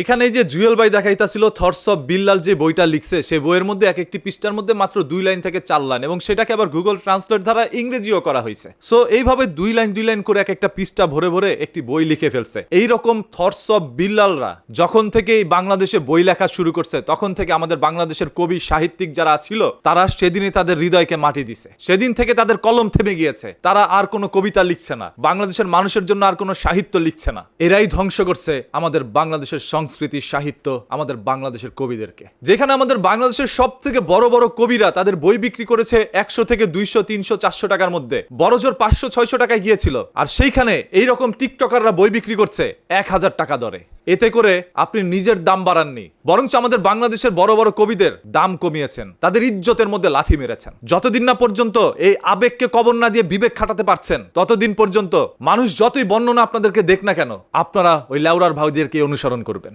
এখানে যে জুয়েল ভাই দেখাইতাছিল থটস অফ বিল্লাল যে বইটা লিখছে সেই বইয়ের মধ্যে এক একটি পৃষ্ঠার মধ্যে মাত্র 2 লাইন থেকে 4 লাইন এবং সেটাকে আবার গুগল ট্রান্সলেট দ্বারা ইংরেজিও করা হয়েছে। সো এইভাবে 2 লাইন করে এক একটা পৃষ্ঠা ভরে ভরে একটি বই লিখে ফেলছে। এই রকম থটস অফ বিল্লালরা যখন থেকে এই বাংলাদেশে বই লেখা শুরু করছে তখন থেকে আমাদের বাংলাদেশের কবি সাহিত্যিক যারা ছিল তারা সেদিনই তাদের হৃদয়কে মাটি দিছে। সেদিন থেকে তাদের কলম থেমে গিয়েছে, তারা আর কোনো কবিতা লিখছে না, বাংলাদেশের মানুষের জন্য আর কোনো সাহিত্য লিখছে না। এরাই ধ্বংস করছে আমাদের বাংলাদেশের সংস্কৃতি, সাহিত্য, আমাদের বাংলাদেশের কবিদেরকে। যেখানে আমাদের বাংলাদেশের সব থেকে বড় বড় কবিরা তাদের বই বিক্রি করেছে 100 থেকে 200, 300, 400 টাকার মধ্যে, বড়জোর 500, 600 টাকায় গিয়েছিল। আর সেইখানে এইরকম টিকটকাররা বই বিক্রি করছে 1000 টাকা দরে। এতে করে আপনি নিজের দাম বাড়াননি, বরঞ্চ আমাদের বাংলাদেশের বড় বড় কবিদের দাম কমিয়েছেন, তাদের ইজ্জতের মধ্যে লাথি মেরেছেন। যতদিন না পর্যন্ত এই আবেগকে কবর না দিয়ে বিবেক খাটাতে পারছেন ততদিন পর্যন্ত মানুষ যতই বর্ণনা আপনাদেরকে দেখ না কেন আপনারা ওই লেউরার ভাউদেরকে অনুসরণ করবেন।